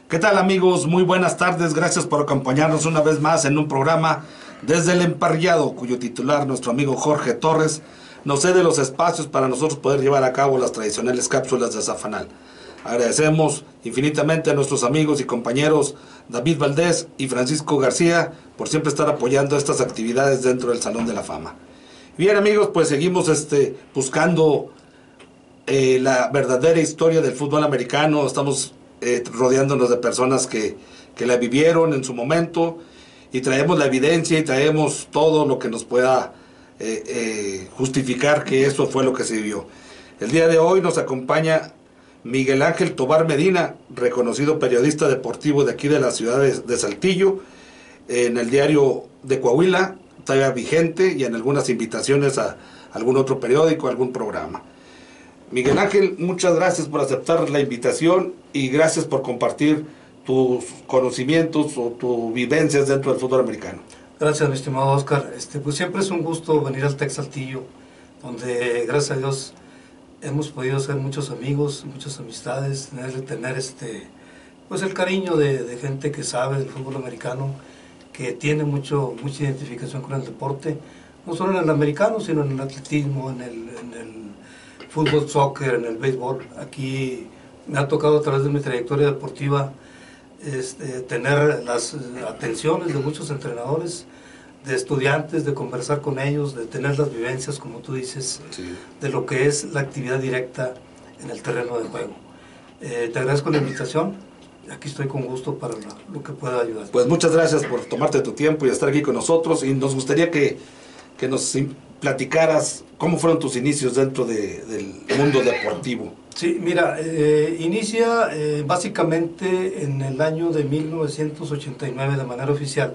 ¿Qué tal, amigos? Muy buenas tardes, gracias por acompañarnos una vez más en un programa desde el Emparrillado, cuyo titular, nuestro amigo Jorge Torres, nos cede los espacios para nosotros poder llevar a cabo las tradicionales cápsulas de Zafanal. Agradecemos infinitamente a nuestros amigos y compañeros David Valdés y Francisco García por siempre estar apoyando estas actividades dentro del Salón de la Fama. Bien, amigos, pues seguimos buscando la verdadera historia del fútbol americano. Estamos rodeándonos de personas que la vivieron en su momento, y traemos la evidencia y traemos todo lo que nos pueda justificar que eso fue lo que se vivió. El día de hoy nos acompaña Miguel Ángel Tobar Medina, reconocido periodista deportivo de aquí de la ciudad de Saltillo, en el diario de Coahuila, todavía vigente, y en algunas invitaciones a algún otro periódico, algún programa. Miguel Ángel, muchas gracias por aceptar la invitación y gracias por compartir tus conocimientos o tus vivencias dentro del fútbol americano. Gracias, mi estimado Oscar. Pues siempre es un gusto venir al Tec Saltillo, donde gracias a Dios hemos podido hacer muchos amigos, muchas amistades, tener pues el cariño de gente que sabe del fútbol americano, que tiene mucha identificación con el deporte, no solo en el americano, sino en el atletismo, en el fútbol, soccer, en el béisbol. Aquí me ha tocado a través de mi trayectoria deportiva tener las atenciones de muchos entrenadores, de estudiantes, de conversar con ellos, de tener las vivencias, como tú dices, sí, de lo que es la actividad directa en el terreno de juego. Te agradezco la invitación, aquí estoy con gusto para lo que pueda ayudar. Pues muchas gracias por tomarte tu tiempo y estar aquí con nosotros, y nos gustaría que nos platicaras cómo fueron tus inicios dentro del mundo deportivo. Sí, mira, inicia básicamente en el año de 1989 de manera oficial.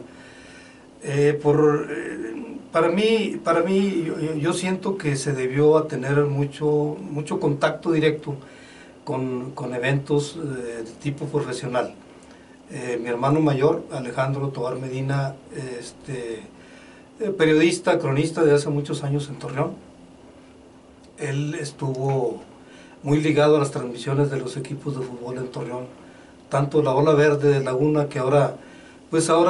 Para mí yo siento que se debió a tener mucho contacto directo con eventos de tipo profesional. Mi hermano mayor, Alejandro Tobar Medina, periodista, cronista de hace muchos años en Torreón. Él estuvo muy ligado a las transmisiones de los equipos de fútbol en Torreón, tanto la Ola Verde de Laguna, que ahora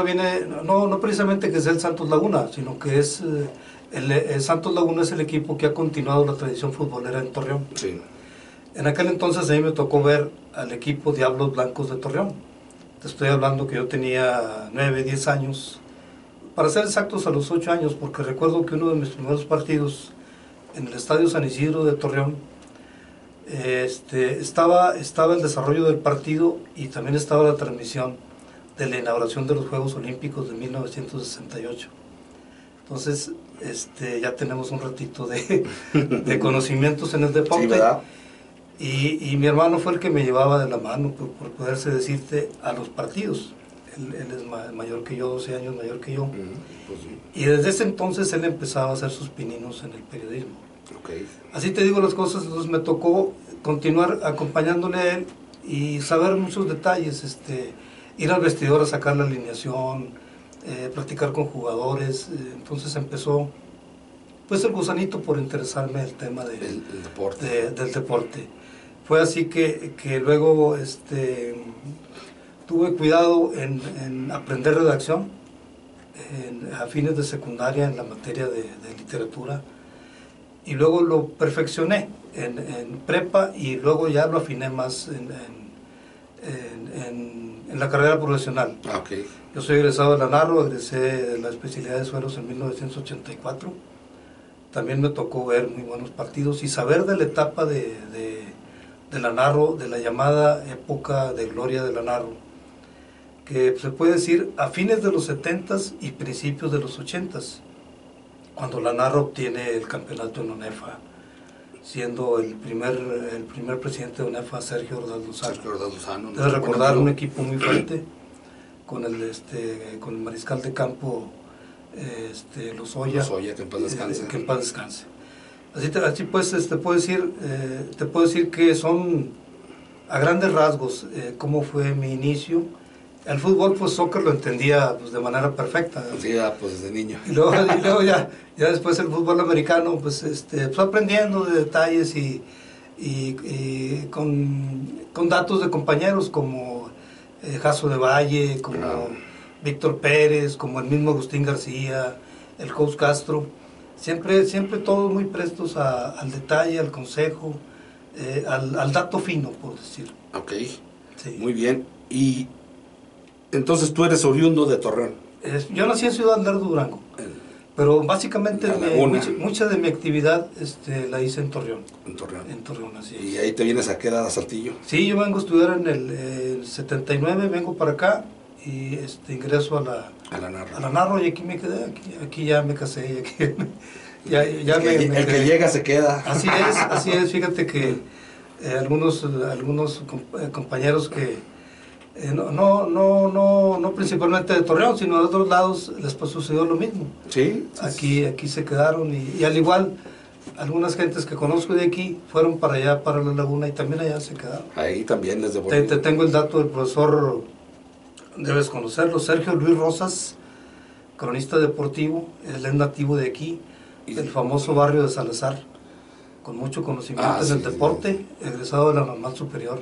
viene, no precisamente que sea el Santos Laguna, sino que es el Santos Laguna es el equipo que ha continuado la tradición futbolera en Torreón. Sí. En aquel entonces a mí me tocó ver al equipo Diablos Blancos de Torreón. Te estoy hablando que yo tenía 9, 10 años, para ser exactos a los 8 años, porque recuerdo que uno de mis primeros partidos en el Estadio San Isidro de Torreón, estaba el desarrollo del partido y también estaba la transmisión de la inauguración de los Juegos Olímpicos de 1968. Entonces, ya tenemos un ratito de conocimientos en el deporte. Sí, ¿verdad? Y mi hermano fue el que me llevaba de la mano, por poderse decirte, a los partidos. Él es mayor que yo, 12 años mayor que yo. Pues sí. Y desde ese entonces él empezaba a hacer sus pininos en el periodismo. Okay. Así te digo las cosas, entonces me tocó continuar acompañándole a él y saber muchos detalles, ir al vestidor a sacar la alineación, practicar con jugadores. Entonces empezó pues el gusanito por interesarme el tema del deporte. Fue así que luego tuve cuidado en aprender redacción a fines de secundaria en la materia de literatura, y luego lo perfeccioné en prepa, y luego ya lo afiné más en la carrera profesional. Okay. Yo soy egresado de la Narro, egresé de la especialidad de suelos en 1984. También me tocó ver muy buenos partidos y saber de la etapa de la Narro, de la llamada época de gloria de la Narro, que se puede decir a fines de los 70s y principios de los 80s, cuando la Narro obtiene el campeonato en ONEFA, siendo el primer presidente de ONEFA Sergio Ordaz Lozano. Debe recordar un equipo muy fuerte con el mariscal de campo Lozoya, que en paz descanse. Así pues te puedo decir que son a grandes rasgos cómo fue mi inicio. El fútbol, pues soccer lo entendía pues, de manera perfecta. Sí, pues desde niño. Y luego ya después el fútbol americano, pues aprendiendo de detalles y con datos de compañeros como Jaso de Valle, como Víctor Pérez, como el mismo Agustín García, el coach Castro, siempre todos muy prestos al detalle, al consejo, al dato fino, por decir. Ok, Sí. muy bien. Y entonces tú eres oriundo de Torreón. Yo nací en Ciudad Lerdo, Durango, pero básicamente mucha de mi actividad la hice en Torreón. En Torreón. En Torreón, así es. ¿Y ahí te vienes a qué edad a Saltillo? Sí, yo vengo a estudiar en el 79, vengo para acá y ingreso a la Narro y aquí me quedé, aquí ya me casé, y aquí el que llega se queda. Así es, fíjate que algunos compañeros que no principalmente de Torreón, sino de otros lados les sucedió lo mismo. Sí. Aquí se quedaron y al igual algunas gentes que conozco de aquí fueron para allá, para la laguna y también allá se quedaron. Ahí también les devolví. Te tengo el dato del profesor, debes conocerlo, Sergio Luis Rosas, cronista deportivo, él es nativo de aquí, del famoso barrio de Salazar, con mucho conocimiento en el deporte, egresado de la normal superior.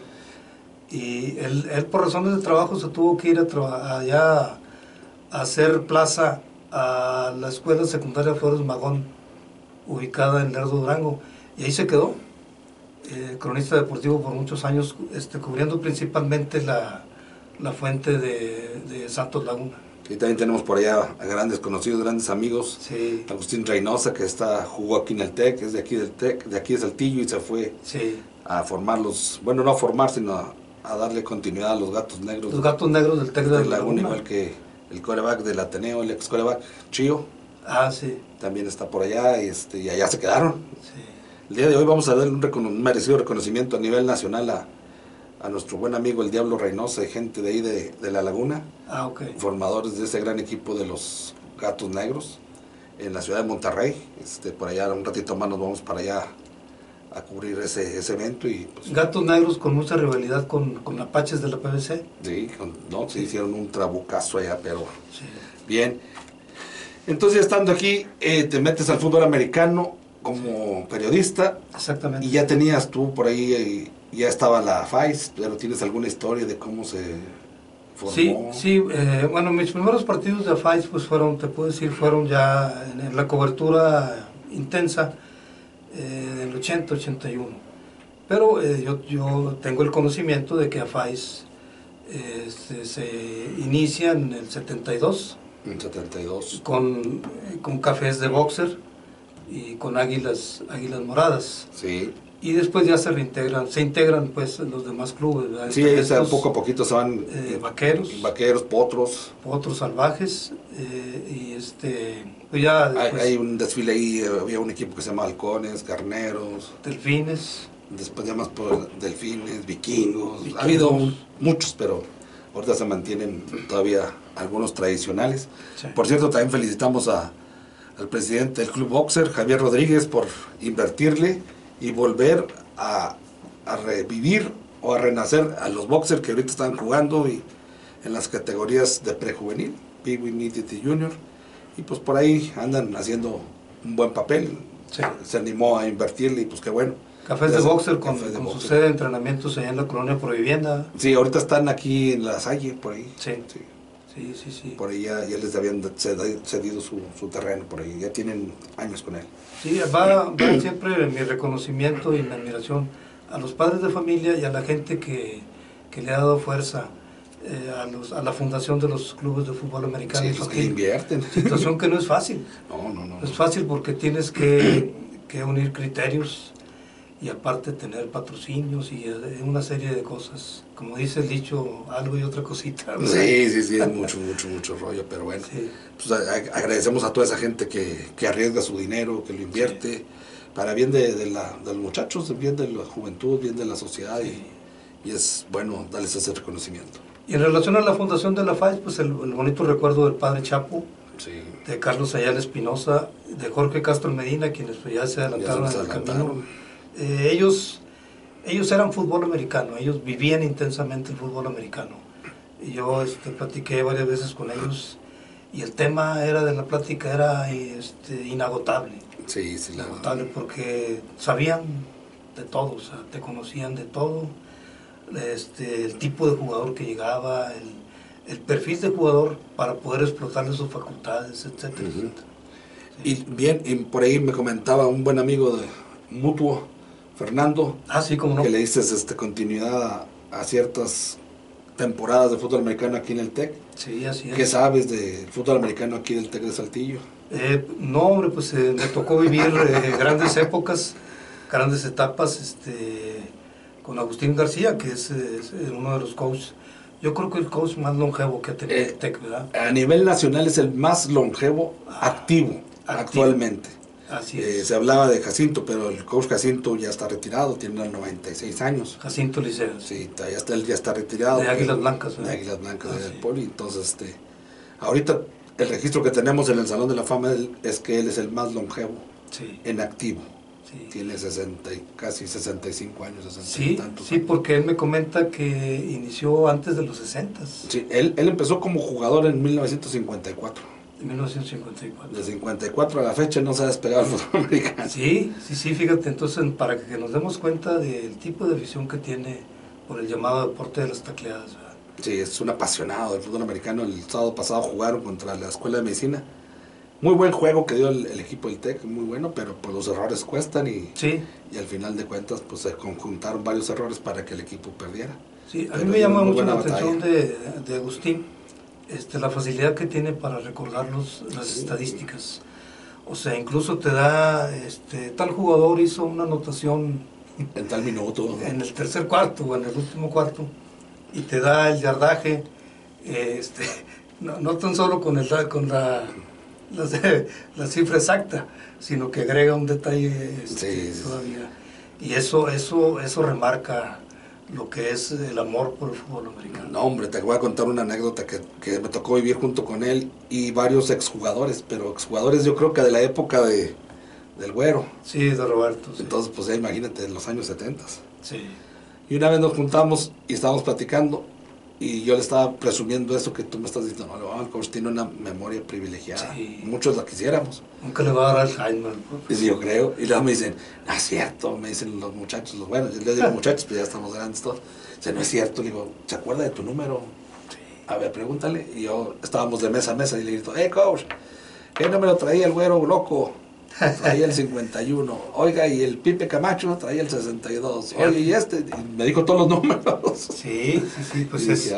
Y él por razones de trabajo se tuvo que ir allá a hacer plaza a la escuela secundaria Flores Magón, ubicada en Lerdo, Durango, y ahí se quedó, cronista deportivo por muchos años, cubriendo principalmente la fuente de Santos Laguna. Y también tenemos por allá a grandes conocidos, grandes amigos. Sí. Agustín Reynosa, que jugó aquí en el TEC, es de aquí del TEC, de aquí de Saltillo, y se fue a formarlos, bueno, no a formar, sino a darle continuidad a los Gatos Negros. Los Gatos Negros del TEC de Laguna. Igual que el quarterback del Ateneo, el ex quarterback Chío. Sí. También está por allá y allá se quedaron. Sí. El día de hoy vamos a darle un merecido reconocimiento a nivel nacional a nuestro buen amigo el Diablo Reynosa y gente de ahí de la Laguna, Okay. Formadores de ese gran equipo de los Gatos Negros en la ciudad de Monterrey. Por allá un ratito más nos vamos para allá a cubrir ese evento. Y pues, Gatos Negros con mucha rivalidad con Apaches de la PBC. Sí, se hicieron un trabucazo allá, pero sí. Bien. Entonces, estando aquí, te metes al fútbol americano como periodista. Exactamente. Y ya tenías tú por ahí, ya estaba la FAIS, pero ¿tienes alguna historia de cómo se formó? Sí, bueno, mis primeros partidos de FAIS pues fueron ya en la cobertura intensa del 80-81. Pero yo tengo el conocimiento de que a FAIS se inicia en el 72. En 72. Con cafés de boxer y con águilas moradas. Sí. Y después ya se integran pues los demás clubes, ¿verdad? Sí, poco a poquito se van vaqueros, potros salvajes, y pues ya después, hay un desfile ahí, había un equipo que se llama Halcones, Carneros, Delfines, después ya más por Delfines, Vikingos. Ha habido muchos, pero ahorita se mantienen todavía algunos tradicionales. Sí. Por cierto, también felicitamos al presidente del Club Boxer, Javier Rodríguez, por invertirle y volver a revivir o a renacer a los boxers que ahorita están jugando y en las categorías de prejuvenil, Peewee, Midget y Junior, y pues por ahí andan haciendo un buen papel. Sí. Se animó a invertirle y pues qué bueno. Cafés de boxer con su sede de entrenamientos allá en la colonia Provivienda. Sí, ahorita están aquí en La Salle, por ahí. Sí. Sí. Por ahí ya les habían cedido su terreno, por ahí ya tienen años con él. Sí, va siempre mi reconocimiento y mi admiración a los padres de familia y a la gente que le ha dado fuerza a la fundación de los clubes de fútbol americano. Sí, los que invierten. Situación que no es fácil. No. No es fácil porque tienes que unir criterios y aparte tener patrocinios y una serie de cosas. Como dice el dicho, algo y otra cosita, ¿verdad? Sí, es mucho rollo, pero bueno. Sí. Pues agradecemos a toda esa gente que arriesga su dinero, que lo invierte, para bien de los muchachos, bien de la juventud, bien de la sociedad, y es bueno darles ese reconocimiento. Y en relación a la fundación de la FAIS, pues el bonito recuerdo del padre Chapo, de Carlos Ayala Espinosa, de Jorge Castro Medina, quienes ya se adelantaron en el camino. Ellos eran fútbol americano, ellos vivían intensamente el fútbol americano. Y yo platiqué varias veces con ellos y el tema de la plática era inagotable. Sí, inagotable porque sabían de todo, o sea, te conocían de todo. el tipo de jugador que llegaba, el perfil de jugador para poder explotarle sus facultades, etcétera, etcétera. Sí. Y bien, y por ahí me comentaba un buen amigo de mutuo, Fernando, sí, cómo no, que le dices continuidad a ciertas temporadas de fútbol americano aquí en el TEC. Sí, así es. ¿Qué sabes de fútbol americano aquí del TEC de Saltillo? No, hombre, pues me tocó vivir grandes épocas, grandes etapas, con Agustín García, que es uno de los coaches. Yo creo que el coach más longevo que ha tenido el TEC, ¿verdad? A nivel nacional es el más longevo activo actualmente. Así es. Se hablaba de Jacinto, pero el coach Jacinto ya está retirado, tiene 96 años. Jacinto Liceo. Sí, él ya está retirado. De Águilas Blancas. De Águilas Blancas, del Poli. Entonces, ahorita el registro que tenemos en el Salón de la Fama es que él es el más longevo en activo. Sí. Tiene casi 65 años, 60 y tantos. Sí, porque él me comenta que inició antes de los 60. Sí, él empezó como jugador en 1954. En 1954. De 54 a la fecha no se ha despegado el fútbol americano. Sí, fíjate, entonces para que nos demos cuenta del tipo de afición que tiene por el llamado deporte de las tacleadas, ¿verdad? Sí, es un apasionado del fútbol americano. El sábado pasado jugaron contra la Escuela de Medicina. Muy buen juego que dio el equipo del TEC, muy bueno, pero pues los errores cuestan y al final de cuentas pues se conjuntaron varios errores para que el equipo perdiera. Sí, a mí me llama mucho la atención de Agustín, la facilidad que tiene para recordar las estadísticas. O sea, incluso te da, tal jugador hizo una anotación en tal minuto, en el tercer cuarto o en el último cuarto, y te da el yardaje, no tan solo con la cifra exacta, sino que agrega un detalle todavía. Y eso remarca lo que es el amor por el fútbol americano. No, hombre, te voy a contar una anécdota que me tocó vivir junto con él y varios exjugadores, pero exjugadores yo creo que de la época del Güero. Sí, de Roberto. Sí. Entonces, pues ya imagínate, en los años 70. Sí. Y una vez nos juntamos y estábamos platicando y yo le estaba presumiendo eso que tú me estás diciendo. No, el coach tiene una memoria privilegiada. Sí. Muchos la quisiéramos. Nunca le va a dar Alzheimer. Y yo creo. Y luego me dicen, no es cierto. Me dicen los muchachos, yo les digo muchachos, pues ya estamos grandes todos. Dice, no es cierto. Le digo, ¿se acuerda de tu número? Sí. A ver, pregúntale. Y yo estábamos de mesa a mesa y le grito, coach, ¿qué número traía el Güero loco? Traía el 51. Oiga, y el Pipe Camacho traía el 62. Oye, y me dijo todos los números. Sí, pues es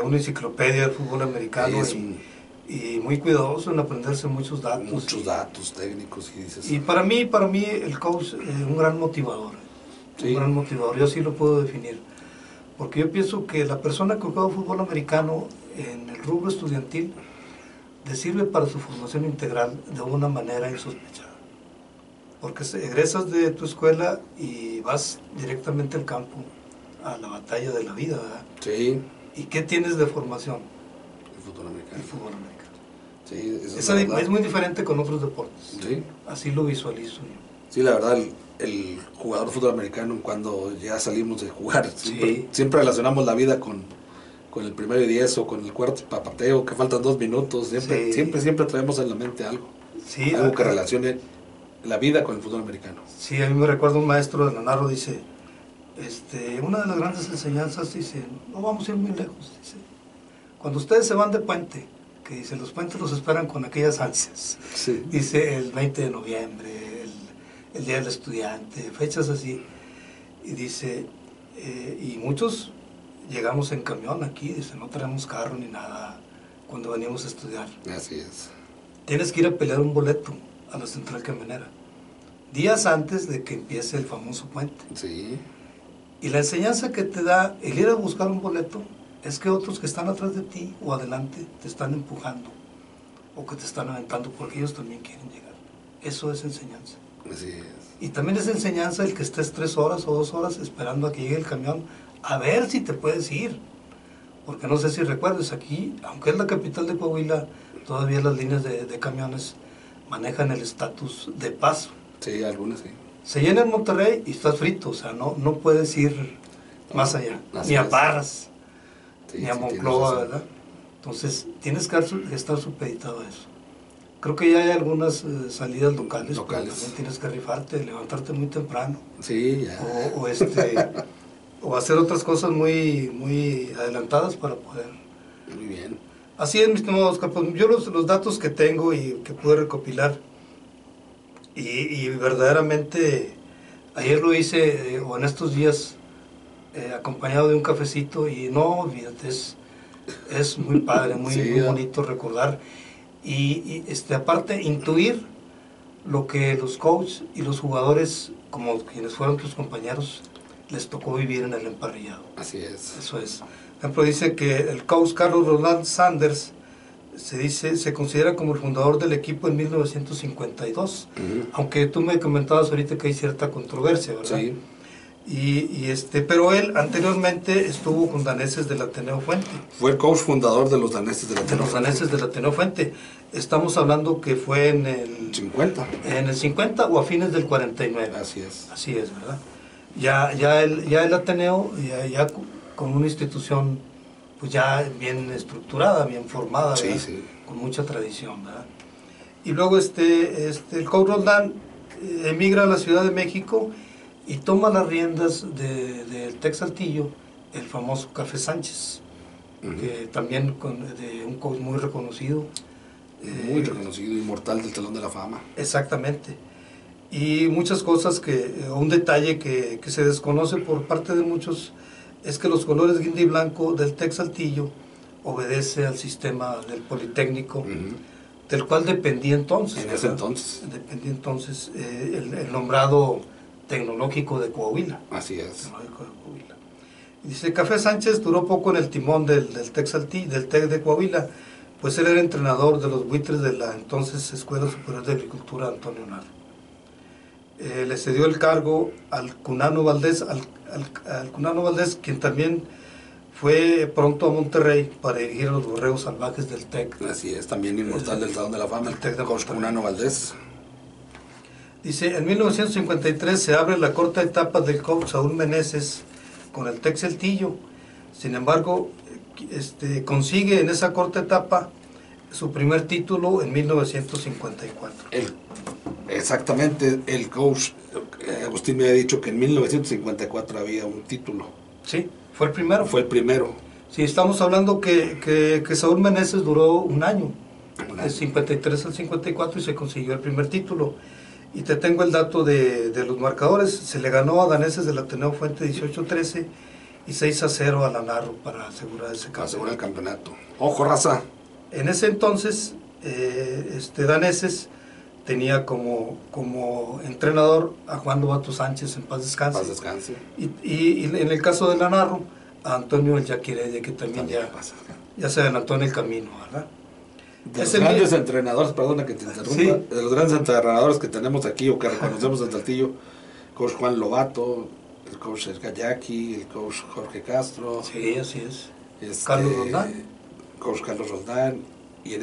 una enciclopedia del fútbol americano y muy cuidadoso en aprenderse muchos datos. Muchos datos técnicos. Y para mí el coach es un gran motivador. Sí. Un gran motivador, yo sí lo puedo definir. Porque yo pienso que la persona que juega fútbol americano en el rubro estudiantil te sirve para su formación integral de una manera insospechada. Porque egresas de tu escuela y vas directamente al campo, a la batalla de la vida, ¿verdad? Sí. ¿Y qué tienes de formación? El fútbol americano. El fútbol americano. Sí, es muy diferente con otros deportes. Sí. Así lo visualizo yo. Sí, la verdad, el jugador de fútbol americano, cuando ya salimos de jugar, siempre relacionamos la vida con el primero y 10 o con el cuarto papateo, que faltan 2 minutos, siempre traemos en la mente algo. Sí, algo que relacione la vida con el fútbol americano. Sí, a mí me recuerda un maestro de la Narro, dice, una de las grandes enseñanzas, dice, no vamos a ir muy lejos, dice, cuando ustedes se van de puente, que dice, los puentes los esperan con aquellas ansias, sí. Dice, el 20 de noviembre, el Día del Estudiante, fechas así, y dice, y muchos llegamos en camión aquí, dice, no traemos carro ni nada cuando venimos a estudiar. Así es. Tienes que ir a pelear un boleto a la central camionera, días antes de que empiece el famoso puente. Sí. Y la enseñanza que te da el ir a buscar un boleto es que otros que están atrás de ti o adelante te están empujando o que te están aventando porque ellos también quieren llegar. Eso es enseñanza. Así es. Y también es enseñanza el que estés 3 horas o 2 horas esperando a que llegue el camión a ver si te puedes ir. Porque no sé si recuerdes, aquí, aunque es la capital de Coahuila, todavía las líneas de camiones manejan el estatus de paso. Sí, algunas sí. Se llena en Monterrey y estás frito, o sea, no puedes ir más allá, ni a Parras, ni a Monclova, ¿verdad? Entonces, tienes que estar supeditado a eso. Creo que ya hay algunas salidas locales, pero también tienes que rifarte, levantarte muy temprano. Sí, ya. o hacer otras cosas muy adelantadas para poder. Muy bien. Así es, mi estimado Oscar, pues yo los datos que tengo y que pude recopilar, y verdaderamente ayer lo hice, o en estos días, acompañado de un cafecito, y no, fíjate, es muy padre, muy, Sí, muy bonito recordar, y aparte intuir lo que los coaches y los jugadores, como quienes fueron tus compañeros, les tocó vivir en el emparrillado. Así es. Eso es. Por ejemplo, dice que el coach Carlos Roland Sanders se considera como el fundador del equipo en 1952, aunque tú me comentabas ahorita que hay cierta controversia, ¿verdad? Sí. Pero él anteriormente estuvo con daneses del Ateneo Fuente. Fue el coach fundador de los daneses del Ateneo. De los daneses del Ateneo Fuente. Estamos hablando que fue en el 50. En el 50 o a fines del 49. Así es. Así es, ¿verdad? Ya el Ateneo, ya con una institución pues ya bien estructurada, bien formada, ¿verdad? Sí. Con mucha tradición, ¿verdad? Y luego el coach Roldán emigra a la Ciudad de México y toma las riendas del Tec Saltillo, el famoso Café Sánchez, que también de un coach muy reconocido. Muy reconocido, inmortal del Salón de la Fama. Exactamente. Y muchas cosas un detalle que se desconoce por parte de muchos, es que los colores guinda y blanco del Tec Saltillo obedece al sistema del Politécnico, del cual dependía entonces. En ese entonces. Dependía entonces el nombrado Tecnológico de Coahuila. Así es. Tecnológico de Coahuila. Dice, Café Sánchez duró poco en el timón del Tec Saltillo, del Tec de Coahuila, pues él era entrenador de los buitres de la entonces Escuela Superior de Agricultura Antonio Narro. Le cedió el cargo al Cunano Valdés, al Cunano Valdés, quien también fue pronto a Monterrey para dirigir a los borregos salvajes del TEC. Así es, también inmortal del Salón de la Fama, el TEC de coach Cunano Valdés. Dice, en 1953 se abre la corta etapa del coach Saúl Meneses con el TEC Saltillo. Sin embargo, consigue en esa corta etapa su primer título en 1954. Exactamente, el coach Agustín me había dicho que en 1954 había un título. Sí, fue el primero. Fue el primero. Sí, estamos hablando que Saúl Meneses duró un año, del 53 al 54, y se consiguió el primer título. Y te tengo el dato de los marcadores. Se le ganó a daneses del Ateneo Fuente 18-13 y 6-0 a la Narro para asegurar ese campeonato. Asegurar el campeonato. Ojo, raza. En ese entonces, daneses tenía como entrenador a Juan Lobato Sánchez, en paz descanse. Paz descanse. Y en el caso de la Narro, a Antonio El Yaquireye, que también ya se adelantó en el camino, ¿verdad? De los grandes entrenadores, perdona que te interrumpa, sí, de los grandes entrenadores que tenemos aquí o que reconocemos en Saltillo, coach Juan Lobato, el coach Gayaki, el coach Jorge Castro. Sí, así es. Carlos Roldán. Coach Carlos Roldán. Y en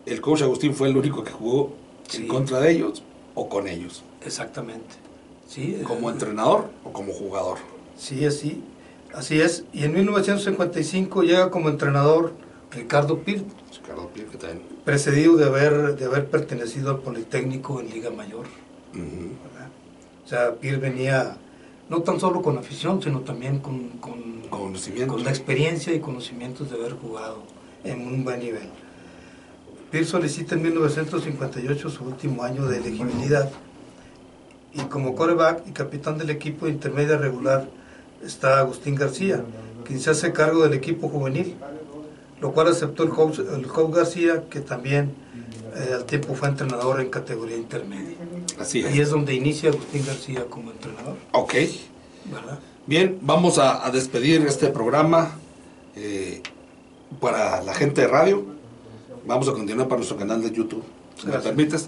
el coach Agustín fue el único que jugó en contra de ellos o con ellos. Exactamente. Sí, ¿Como entrenador o como jugador? Sí, así es. Y en 1955 llega como entrenador Ricardo Pir, precedido de haber pertenecido al Politécnico en Liga Mayor. O sea, Pir venía no tan solo con afición, sino también con la experiencia y conocimientos de haber jugado en un buen nivel. Pir solicita en 1958 su último año de elegibilidad, y como quarterback y capitán del equipo de intermedia regular está Agustín García, quien se hace cargo del equipo juvenil, lo cual aceptó el coach García, que también al tiempo fue entrenador en categoría intermedia. Así es. Ahí es donde inicia Agustín García como entrenador. Ok. ¿Verdad? Bien, vamos a despedir este programa para la gente de radio. Vamos a continuar para nuestro canal de YouTube, si me permites.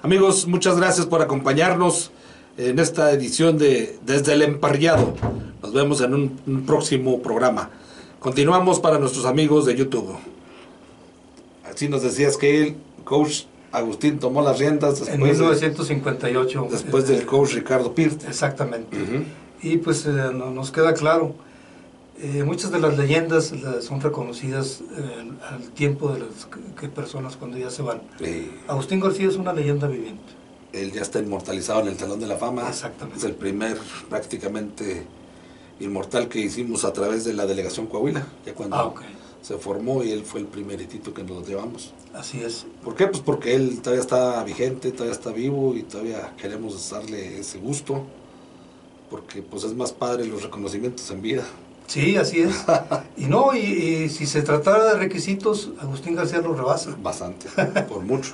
Amigos, muchas gracias por acompañarnos en esta edición de Desde el Emparrillado. Nos vemos en un próximo programa. Continuamos para nuestros amigos de YouTube. Así nos decías que el coach Agustín tomó las riendas en 1958. Después del coach Ricardo Pirt. Exactamente. Y pues nos queda claro, muchas de las leyendas son reconocidas al tiempo de las personas cuando ya se van. Agustín García es una leyenda viviente. Él ya está inmortalizado en el Salón de la Fama. Exactamente. Es el primer prácticamente inmortal que hicimos a través de la delegación Coahuila, ya cuando Okay. se formó, y él fue el primeritito que nos llevamos. Así es. ¿Por qué? Pues porque él todavía está vigente, todavía está vivo y todavía queremos darle ese gusto, porque pues es más padre los reconocimientos en vida. Sí, así es. Y no, y si se tratara de requisitos, Agustín García lo rebasa. Bastante, por mucho.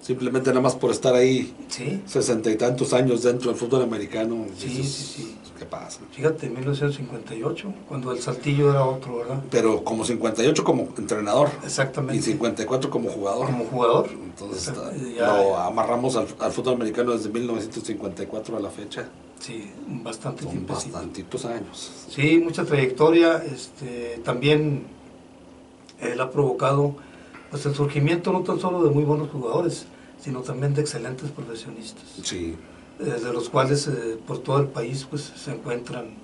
Simplemente nada más por estar ahí Sí. 60 y tantos años dentro del fútbol americano. Sí, dices, sí. ¿qué pasa? Fíjate, en 1958, cuando el Saltillo era otro, ¿verdad? Pero como 58 como entrenador. Exactamente. Y 54 como jugador. Como jugador. Entonces Ya, lo amarramos al fútbol americano desde 1954 a la fecha. Sí, bastante Son tiempo. bastantitos años. Sí, mucha trayectoria. También él ha provocado pues el surgimiento no tan solo de muy buenos jugadores, sino también de excelentes profesionistas. Sí. De los cuales por todo el país pues se encuentran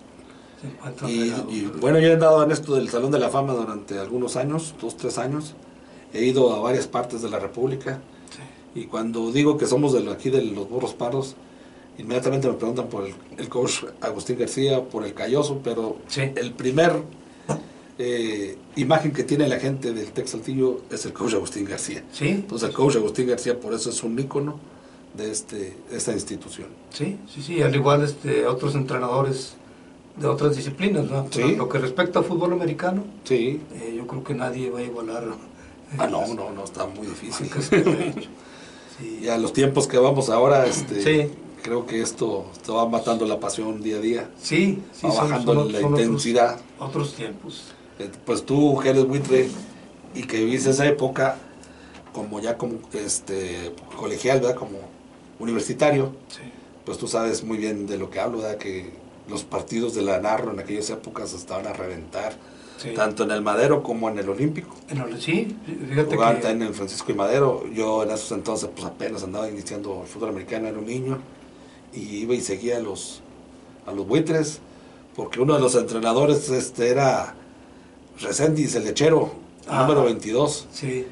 y bueno, yo he andado en esto del Salón de la Fama durante algunos años, 2, 3 años. He ido a varias partes de la República. Sí. Y cuando digo que somos de aquí de los Burros Pardos, inmediatamente me preguntan por el coach Agustín García, por el Calloso, pero sí, el primer imagen que tiene la gente del Tec Saltillo es el coach Agustín García. ¿Sí? Entonces el coach Agustín García por eso es un ícono de esta institución. Sí, sí, sí, al igual otros entrenadores de otras disciplinas, ¿no? Sí. Lo que respecta al fútbol americano, sí, yo creo que nadie va a igualar. No, está muy difícil. Sí. Y a los tiempos que vamos ahora, sí, creo que esto va matando la pasión día a día. Sí, sí, va bajando la intensidad. Otros tiempos. Pues tú, que eres buitre y que viviste esa época como colegial, ¿verdad? Como universitario, sí, pues tú sabes muy bien de lo que hablo, ¿verdad? Que los partidos de la Narro en aquellas épocas estaban a reventar, sí, tanto en el Madero como en el Olímpico. Sí, fíjate jugaban también en el Francisco y Madero. Yo en esos entonces pues apenas andaba iniciando el fútbol americano, era un niño, y iba y seguía a los buitres, porque uno de los entrenadores era Reséndiz, el lechero, número 22. Sí.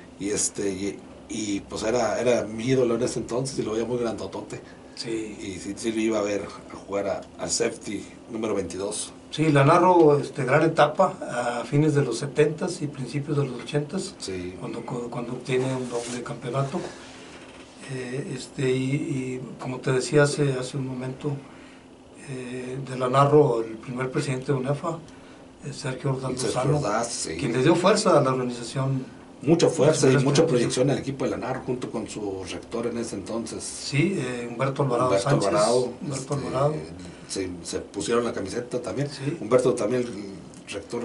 Y pues era mi ídolo en ese entonces y lo veía muy grandotote. Sí. Y sí lo iba a ver a jugar al safety número 22. Sí, la Narro, gran etapa a fines de los 70s y principios de los 80s, sí, cuando obtiene un doble campeonato. Y como te decía hace un momento, de la Narro, el primer presidente de UNEFA, Sergio Ordaz Lozano, sí, quien le dio fuerza a la organización. Mucha fuerza y mucha proyección al equipo de la Narro, junto con su rector en ese entonces. Sí, Humberto Alvarado Sánchez. Humberto Alvarado. Se pusieron la camiseta también. Sí. Humberto también, el rector,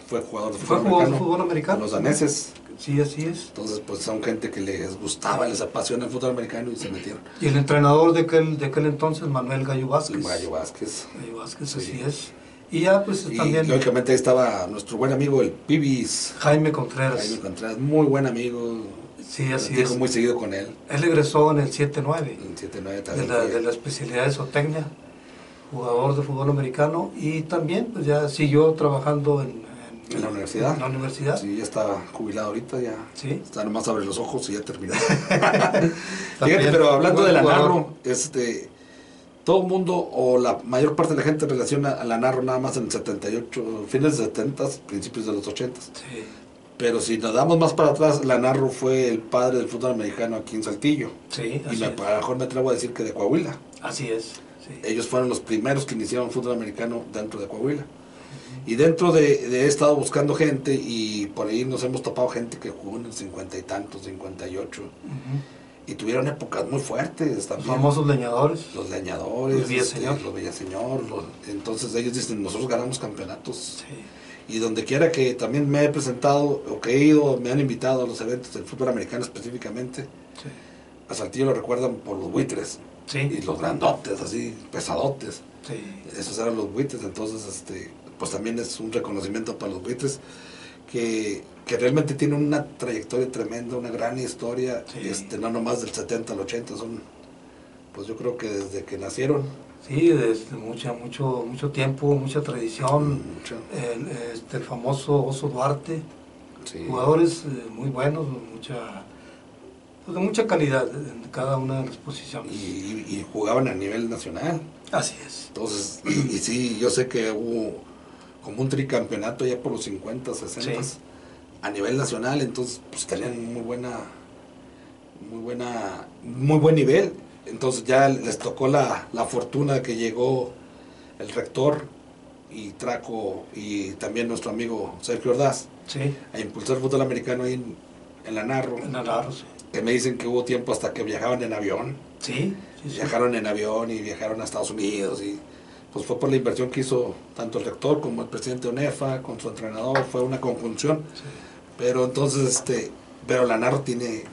fue jugador de fútbol americano. Los daneses. Sí, así es. Entonces, pues son gente que les gustaba, les apasiona el fútbol americano y se metieron. Y el entrenador de aquel entonces, Manuel Gallo Vázquez. Gallo Vázquez. Gallo Vázquez, sí, así es. Y ya pues también... lógicamente ahí estaba nuestro buen amigo el Pibis. Jaime Contreras, muy buen amigo. Sí, así es. Muy seguido con él. Él egresó en el 7-9. En 7-9 también. De la especialidad de zootecnia, jugador de fútbol americano, y también pues ya siguió trabajando en la universidad. En la universidad. Sí, ya está jubilado ahorita, ya. Sí. Está nomás abre los ojos y ya terminó. Fíjate, pero hablando de la Narro, todo el mundo o la mayor parte de la gente relaciona a la Narro nada más en el 78, fines de 70, principios de los 80. Sí. Pero si nos damos más para atrás, la Narro fue el padre del fútbol americano aquí en Saltillo. Sí, y a lo mejor me atrevo a decir que de Coahuila. Así es. Sí. Ellos fueron los primeros que iniciaron fútbol americano dentro de Coahuila. Y dentro he estado buscando gente y por ahí nos hemos topado gente que jugó en el 50 y tantos, 58. Y tuvieron épocas muy fuertes también. Los famosos leñadores. Los leñadores. Los Villaseñor. Los Villaseñor. Entonces ellos dicen, nosotros ganamos campeonatos. Sí. Y donde quiera que también me he presentado o que he ido, me han invitado a los eventos del fútbol americano específicamente. Sí. A Saltillo lo recuerdan por los buitres. Sí. Y los grandotes, así, pesadotes. Sí. Esos eran los buitres, entonces pues también es un reconocimiento para los buitres que realmente tienen una trayectoria tremenda, una gran historia, sí. No nomás del 70 al 80, son, pues yo creo que desde que nacieron. Sí, desde mucho tiempo, mucha tradición, el famoso Oso Duarte, sí. Jugadores muy buenos, pues de mucha calidad en cada una de las posiciones. Y jugaban a nivel nacional. Así es. Entonces, y sí, yo sé que hubo como un tricampeonato ya por los 50, 60 Sí. a nivel nacional, entonces pues tenían muy buen nivel. Entonces ya les tocó la fortuna que llegó el rector y Traco y también nuestro amigo Sergio Ordaz Sí. a impulsar el fútbol americano ahí en la Narro. En Navarro, sí. Que me dicen que hubo tiempo hasta que viajaban en avión. Sí, sí, sí. Viajaron en avión y viajaron a Estados Unidos y pues fue por la inversión que hizo tanto el rector como el presidente de ONEFA con su entrenador, fue una conjunción. Sí. Pero entonces pero la Narro tiene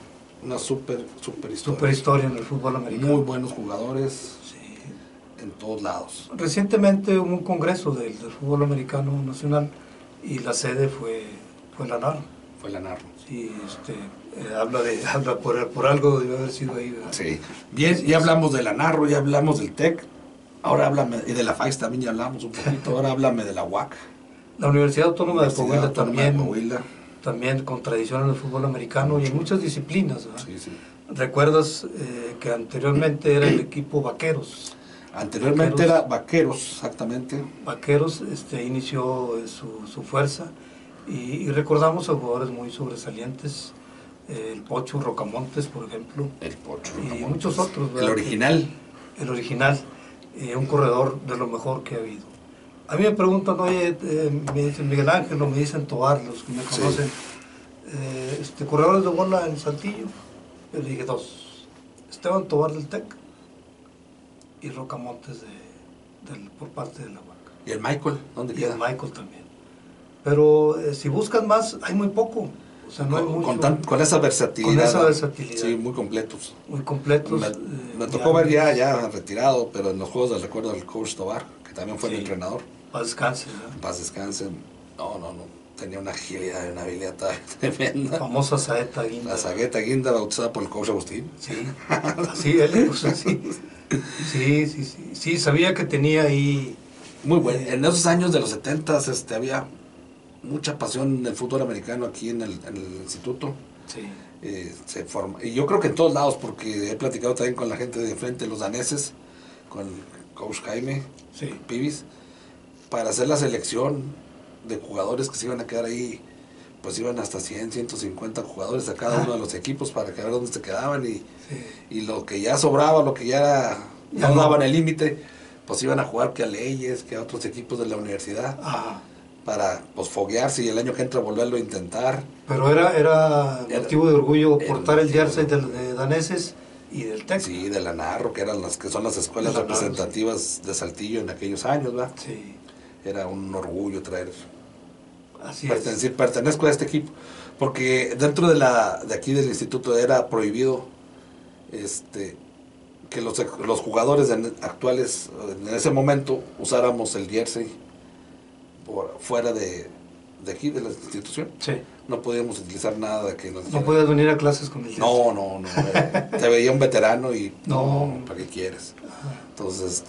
una super historia. Super historia en el fútbol americano. Muy buenos jugadores Sí. en todos lados. Recientemente hubo un congreso del fútbol americano nacional y la sede fue la Narro. Fue la Narro. Sí, habla por algo debe haber sido ahí, ¿verdad? Sí. Bien, ya hablamos de la Narro, ya hablamos del TEC. Ahora háblame, y de la FAIS también ya hablamos un poquito. Ahora háblame de la UAC. La Universidad Autónoma de Universidad Coahuila Autónoma también, de Coahuila. también con tradición en el fútbol americano y en muchas disciplinas, ¿verdad? Sí, sí. ¿Recuerdas que anteriormente era el equipo Vaqueros? Anteriormente era Vaqueros, exactamente. Vaqueros inició su fuerza y recordamos a jugadores muy sobresalientes, el Pocho Rocamontes, por ejemplo, El Pocho. y Rocamontes. muchos otros, El ¿verdad? original. El original, un corredor de lo mejor que ha habido. A mí me preguntan, oye, me dicen Miguel Ángel o me dicen Tobar, los que me Sí. conocen, corredores de bola en Saltillo. Yo le dije dos, Esteban Tobar del TEC y Rocamontes por parte de la Vaca. ¿Y el Michael? ¿Dónde Y queda? el Michael también. Pero si buscan más, hay muy poco. O sea, no hay mucho. Con esa versatilidad. Con esa ¿no? versatilidad. Sí, muy completos. Muy completos. Me tocó ver ya retirado, pero en los juegos del recuerdo del coach Tobar, que también fue el Sí. entrenador. Paz descanse, ¿verdad? En paz descanse. No. Tenía una agilidad y una habilidad tremenda. Famosa saeta guinda. La Zagueta Guinda, bautizada por el coach Agustín. Sí, así él, o sea, sí. Sí, sabía que tenía ahí. Muy bueno. En esos años de los 70 había mucha pasión en el fútbol americano aquí en el instituto. Sí. Se forma. Y yo creo que en todos lados, porque he platicado también con la gente de enfrente, los daneses, con coach Jaime Sí. Pibis, para hacer la selección de jugadores que se iban a quedar ahí, pues iban hasta 100, 150 jugadores a cada uno de los equipos para que ver dónde se quedaban y lo que ya sobraba, lo que ya Ya no no. daban el límite, pues iban a jugar que a Leyes, que a otros equipos de la universidad, Ajá. para pues foguearse y el año que entra volverlo a intentar. Pero era motivo de orgullo Era portar el motivo jersey de- de daneses y del TEC. Sí, de la Narro, que eran las que son las escuelas De la Narro, representativas de Saltillo en aquellos años, ¿verdad? Sí, Era un orgullo traer, así es. pertenezco a este equipo, porque dentro de aquí del instituto era prohibido que los jugadores actuales en ese momento usáramos el jersey fuera de aquí, de la institución. Sí. No podíamos utilizar nada de que nos No dijera. podías venir a clases con el jersey. No, te veía un veterano y No. ¿para qué quieres? Ajá. Entonces,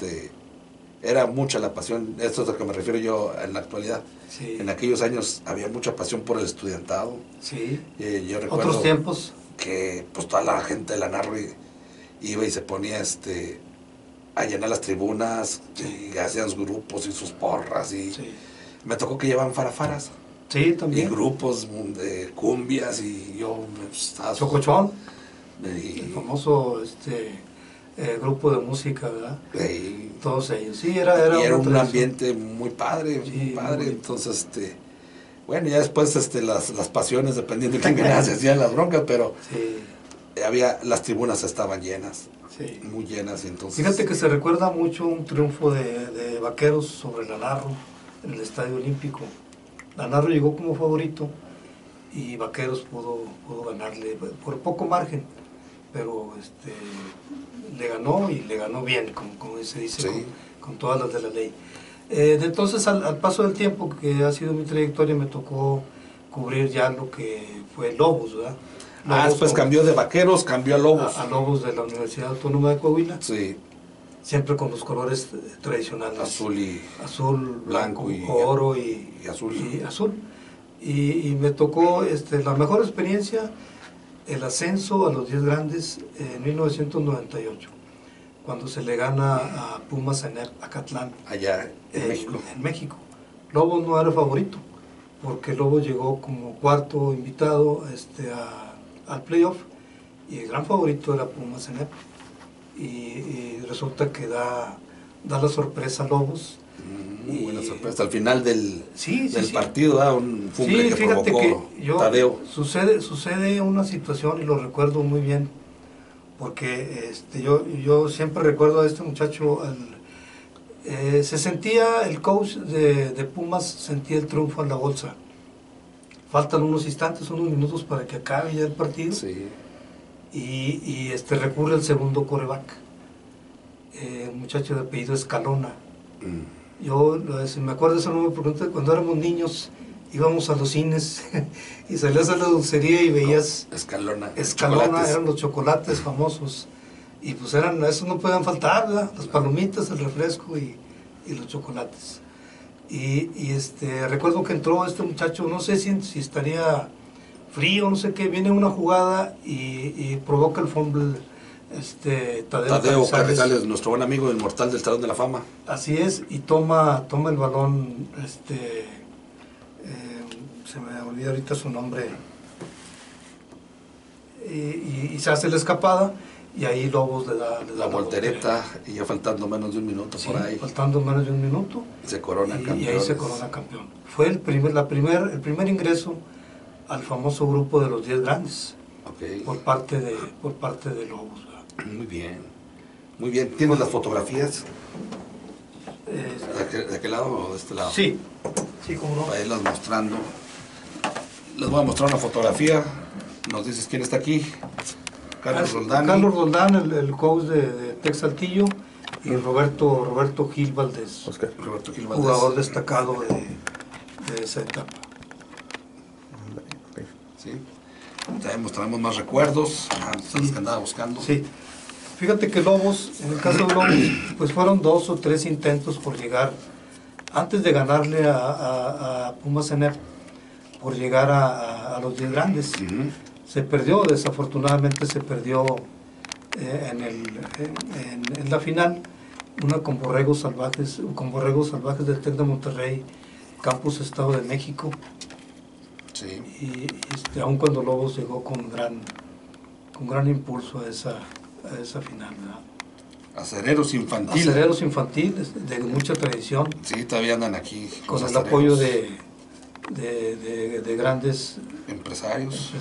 era mucha la pasión, esto es a lo que me refiero yo en la actualidad. Sí. En aquellos años había mucha pasión por el estudiantado. Sí. Yo recuerdo Otros tiempos. que pues toda la gente de la Narro iba y se ponía a llenar las tribunas y hacían sus grupos y sus porras y Sí. me tocó que llevaban farafaras Sí, y también. grupos de cumbias y yo estaba Chocochón, y- el famoso grupo de música, ¿verdad? y- Todos ellos. Sí, era y era una un tradición. ambiente muy padre, Sí, muy padre. muy bonito. Entonces, bueno, ya después las pasiones, dependiendo de quién ganaba, se hacían las broncas, pero Sí, las tribunas estaban llenas, sí. muy llenas, y entonces... Fíjate que se recuerda mucho un triunfo de Vaqueros sobre la Narro en el Estadio Olímpico. La Narro llegó como favorito y Vaqueros pudo ganarle por poco margen, pero le ganó y le ganó bien, como se dice, Sí. con todas las de la ley. De entonces, al paso del tiempo, que ha sido mi trayectoria, me tocó cubrir ya lo que fue Lobos, ¿verdad? Lobos, después cambió de Vaqueros, cambió a Lobos. a Lobos de la Universidad Autónoma de Coahuila, Sí, siempre con los colores tradicionales. Azul, blanco, y oro y azul. azul. Y me tocó la mejor experiencia el ascenso a los 10 grandes en 1998, cuando se le gana a Pumas en Acatlán. Allá en México. En México. Lobos no era favorito, porque Lobos llegó como cuarto invitado al playoff, y el gran favorito era Pumas en y resulta que da la sorpresa a Lobos. Muy buena sorpresa. Al final del sí. partido, un fumble que fíjate provocó que Tadeo. Sucede una situación, y lo recuerdo muy bien, porque yo siempre recuerdo a este muchacho. Se sentía, el coach de Pumas sentía el triunfo en la bolsa. Faltan unos instantes, unos minutos para que acabe ya el partido. Sí. Y recurre al segundo quarterback, un muchacho de apellido Escalona. Yo me acuerdo de ese nombre porque cuando éramos niños íbamos a los cines y salías a la dulcería y veías Escalona, eran los chocolates famosos, y pues esos no podían faltar, ¿verdad? Las palomitas, el refresco y los chocolates. Recuerdo que entró este muchacho, no sé si estaría frío, no sé qué, viene una jugada y provoca el fumble Tadeo Carrizales, nuestro buen amigo inmortal del Salón de la Fama. Así es, y toma el balón, se me olvida ahorita su nombre, y se hace la escapada, y ahí Lobos le da la voltereta, y ya faltando menos de un minuto, sí, por ahí. Faltando menos de un minuto. Se corona campeón. Y ahí se corona campeón. Fue el primer ingreso al famoso grupo de los 10 grandes. Okay. Por parte de Lobos. Muy bien. Muy bien. ¿Tienes las fotografías? ¿De aquel lado o de este lado? Sí, cómo no. Para irlas mostrando. Les voy a mostrar una fotografía. Nos dices quién está aquí. Carlos Roldán. Carlos Roldán, el coach de Tex Saltillo, y Roberto Gil Valdés. Roberto Gil Valdés. Jugador destacado de esa etapa. Sí. Traemos más recuerdos. Son los que andaba buscando. Sí. Fíjate que Lobos, en el caso de Lobos, pues fueron 2 o 3 intentos por llegar, antes de ganarle a Pumas Enep, por llegar a los 10 grandes. Se perdió, desafortunadamente se perdió en la final, una con Borregos Salvajes del TEC de Monterrey, Campus Estado de México. Sí. Y aun cuando Lobos llegó con gran impulso a esa final, ¿verdad? Acereros Infantil. Acereros Infantil, de mucha tradición. Sí, todavía andan aquí. Con el apoyo de grandes empresarios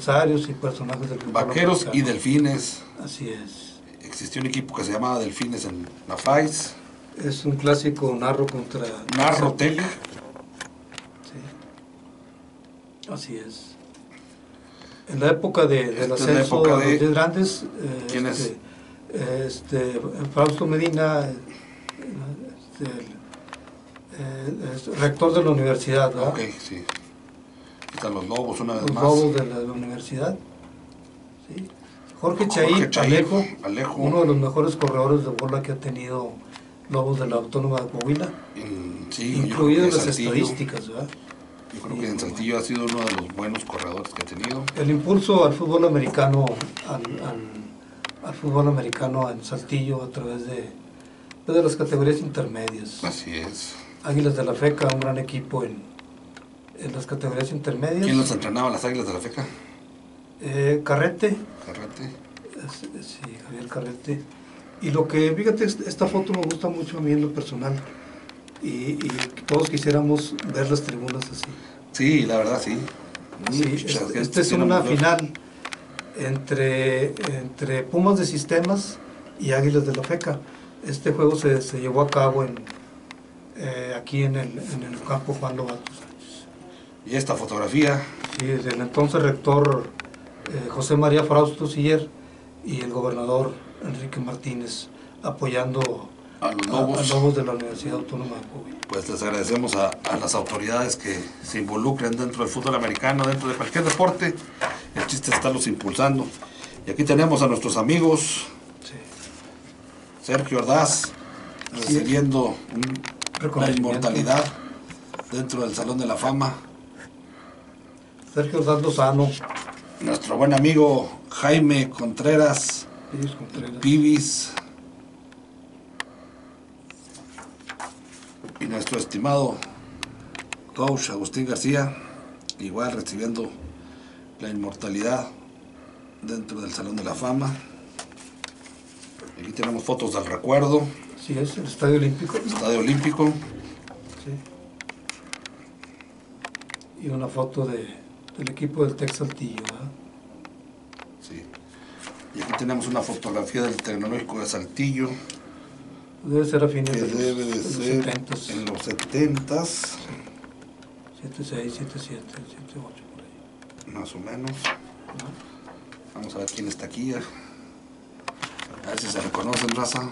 y personajes del fútbol Vaqueros americano. Y Delfines. Así es. Existió un equipo que se llamaba Delfines en la FAIS. Es un clásico Narro contra Tele. Sí. Así es. En la época del ascenso a los 10 grandes, ¿quién es? Fausto Medina, rector de la universidad, ¿verdad? Ok, sí. Están los Lobos una vez los más. Los Lobos de la universidad. Sí. Jorge Chaip Alejo, uno de los mejores corredores de bola que ha tenido Lobos de la Autónoma de Coahuila, incluido en las estadísticas, ¿verdad? Yo creo que en Saltillo ha sido uno de los buenos corredores que ha tenido. El impulso al fútbol americano, al fútbol americano en Saltillo a través de las categorías intermedias. Así es. Águilas de la Feca, un gran equipo en las categorías intermedias. ¿Quién los entrenaba, las Águilas de la Feca? Carrete. Sí, Javier Carrete. Y fíjate, esta foto me gusta mucho a mí en lo personal. Y todos quisiéramos ver las tribunas así. Sí, la verdad, sí. Sí, esta es una final entre Pumas de Sistemas y Águilas de la Feca. Este juego se llevó a cabo aquí en el campo Juan Lobato Sánchez. ¿Y esta fotografía? Sí, del entonces rector José María Frausto Siller y el gobernador Enrique Martínez apoyando a los Lobos de la Universidad Autónoma de Coahuila. Pues les agradecemos a las autoridades que se involucren dentro del fútbol americano, dentro de cualquier deporte. El chiste es estarlos impulsando. Y aquí tenemos a nuestros amigos, sí. Sergio Ordaz, recibiendo la inmortalidad dentro del Salón de la Fama. Sergio Ordaz Lozano. Nuestro buen amigo Jaime Contreras, Pibis, y nuestro estimado coach Agustín García, igual recibiendo la inmortalidad dentro del Salón de la Fama. Aquí tenemos fotos del recuerdo. Sí, es el Estadio Olímpico. Estadio Olímpico. Sí. Y una foto del equipo del Tec Saltillo, ¿verdad? Sí. Y aquí tenemos una fotografía del Tecnológico de Saltillo. Debe ser a fines Que de los, debe de ser 70s. en los 70s. Sí. 76, 77, 78 por ahí. Más o menos. ¿No? Vamos a ver quién está aquí. A ver si se reconocen, raza.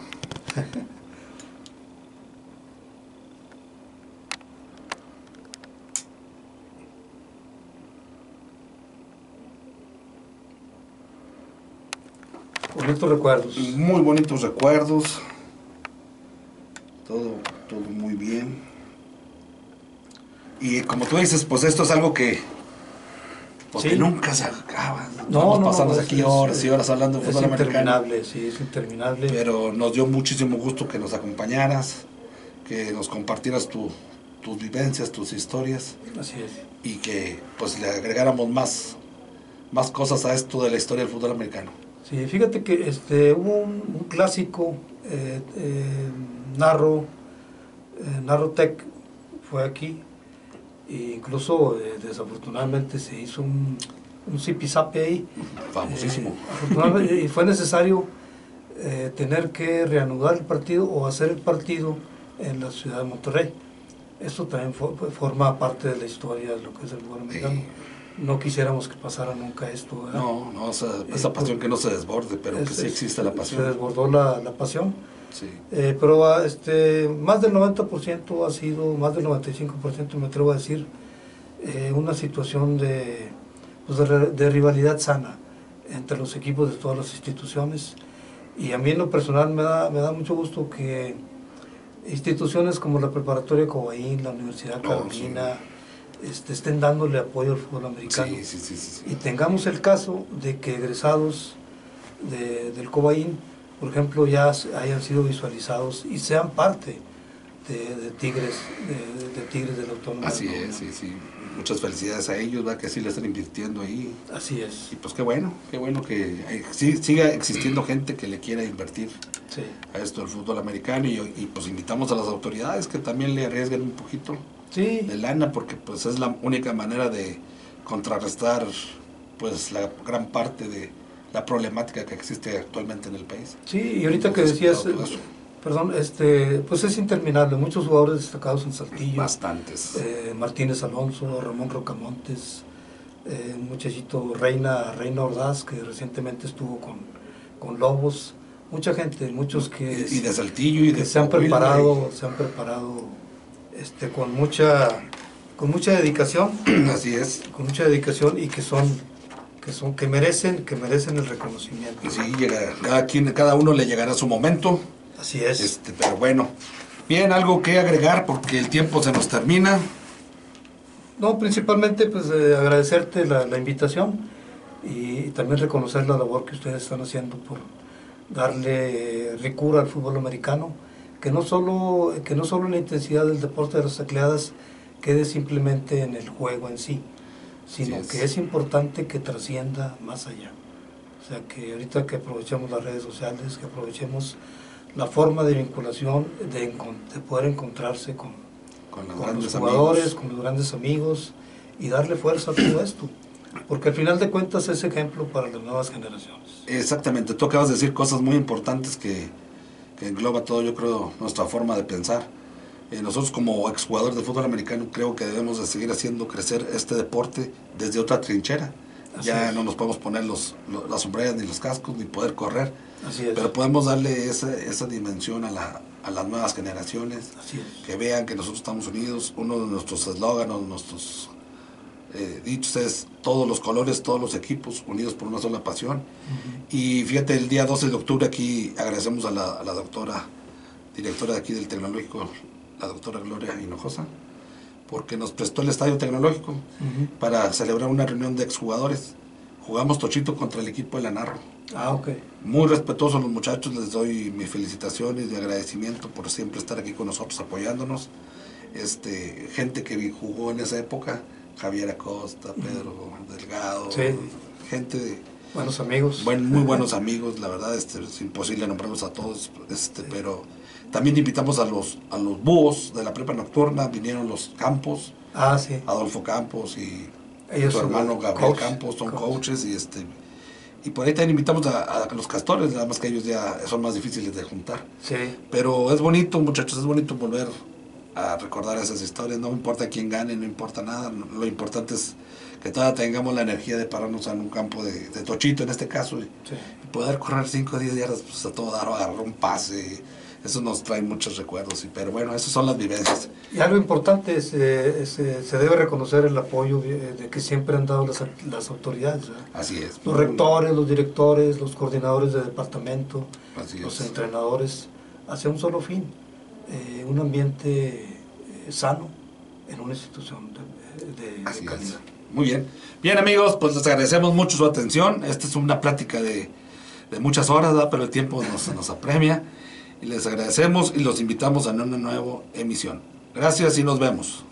Bonitos recuerdos. Muy bonitos recuerdos. Todo muy bien. Y como tú dices, pues esto es algo que pues Sí. que nunca se acaba. No, pasamos no, aquí horas y horas hablando de fútbol americano. interminable, sí, es interminable. Pero nos dio muchísimo gusto que nos acompañaras, que nos compartieras tus vivencias, tus historias, Así es. y que pues le agregáramos más cosas a esto de la historia del fútbol americano. Sí, fíjate que hubo un clásico, Narro Tech fue aquí, e incluso desafortunadamente se hizo un zipizape ahí. Famosísimo. Afortunadamente, y fue necesario tener que reanudar el partido o hacer el partido en la ciudad de Monterrey. Eso también forma parte de la historia de lo que es el fútbol americano. No quisiéramos que pasara nunca esto, ¿verdad? No, esa pasión que no se desborde, pero que sí existe la pasión. Se desbordó la pasión. Sí. Pero más del 90% ha sido, más del 95% me atrevo a decir, una situación de rivalidad sana entre los equipos de todas las instituciones. Y a mí en lo personal me da mucho gusto que instituciones como la Preparatoria Cobain, la Universidad Carolina, estén dándole apoyo al fútbol americano. Sí. Y tengamos el caso de que egresados del Cobain, por ejemplo, ya hayan sido visualizados y sean parte de Tigres, de Tigres del Autónomo. Así es, sí. Muchas felicidades a ellos, ¿verdad? Que sí le están invirtiendo ahí. Así es. Y pues qué bueno que siga existiendo gente que le quiera invertir a esto del fútbol americano, y pues invitamos a las autoridades que también le arriesguen un poquito de lana, porque pues es la única manera de contrarrestar pues la gran parte de la problemática que existe actualmente en el país. Sí, y ahorita entonces, que decías, perdón, pues es interminable, muchos jugadores destacados en Saltillo. Bastantes. Martínez Alonso, Ramón Rocamontes, un muchachito Reina Ordaz, que recientemente estuvo con Lobos, mucha gente, muchos que... Y de Saltillo y de... se han preparado con mucha dedicación. Así es. Con mucha dedicación, y que merecen el reconocimiento. Sí, cada uno le llegará su momento. Así es. Pero bueno, bien, algo que agregar porque el tiempo se nos termina. No, principalmente pues agradecerte la invitación, y también reconocer la labor que ustedes están haciendo por darle ricura al fútbol americano, que no solo la intensidad del deporte de las tacleadas quede simplemente en el juego en sí, sino que es importante que trascienda más allá. O sea, que ahorita que aprovechemos las redes sociales, que aprovechemos la forma de vinculación, de poder encontrarse con los jugadores, amigos, con los grandes amigos, y darle fuerza a todo esto, porque al final de cuentas es ejemplo para las nuevas generaciones. Exactamente, tú acabas de decir cosas muy importantes que engloba todo, yo creo, nuestra forma de pensar. Nosotros como exjugadores de fútbol americano creo que debemos de seguir haciendo crecer este deporte desde otra trinchera. No nos podemos poner las sombreras ni los cascos ni poder correr. Así es. Pero podemos darle esa dimensión a las nuevas generaciones. Así es. Que vean que nosotros estamos unidos. Uno de nuestros eslóganos, nuestros dichos es: todos los colores, todos los equipos unidos por una sola pasión. Y fíjate, el día 12 de octubre aquí agradecemos a la doctora, directora de aquí del Tecnológico, la doctora Gloria Hinojosa, porque nos prestó el Estadio Tecnológico para celebrar una reunión de exjugadores Jugamos tochito contra el equipo de la Narro. Ah, ok. Muy respetuosos los muchachos, les doy mi felicitación y de agradecimiento por siempre estar aquí con nosotros apoyándonos. Gente que jugó en esa época, Javier Acosta, Pedro Delgado, sí. Gente buenos amigos. Muy buenos amigos, la verdad, es imposible nombrarlos a todos, pero también invitamos a los búhos de la prepa nocturna, vinieron los Campos, sí. Adolfo Campos y ellos su hermano Gabriel Campos, son coaches y por ahí también invitamos a los Castores, nada más que ellos ya son más difíciles de juntar. Sí. Pero es bonito, muchachos, es bonito volver a recordar esas historias, no importa quién gane, no importa nada, lo importante es que todavía tengamos la energía de pararnos en un campo de tochito en este caso y poder correr 5 o 10 yardas pues, a todo dar o agarrar un pase. Eso nos trae muchos recuerdos, pero bueno, esas son las vivencias. Y algo importante se debe reconocer el apoyo de que siempre han dado las autoridades, ¿verdad? Así es. Los rectores, los directores, los coordinadores de departamento, los es. entrenadores, hacia un solo fin, un ambiente sano en una institución de calidad. Es. Muy bien. Bien, amigos, pues les agradecemos mucho su atención. Esta es una plática de muchas horas, ¿verdad? Pero el tiempo nos apremia. Y les agradecemos y los invitamos a una nueva emisión. Gracias y nos vemos.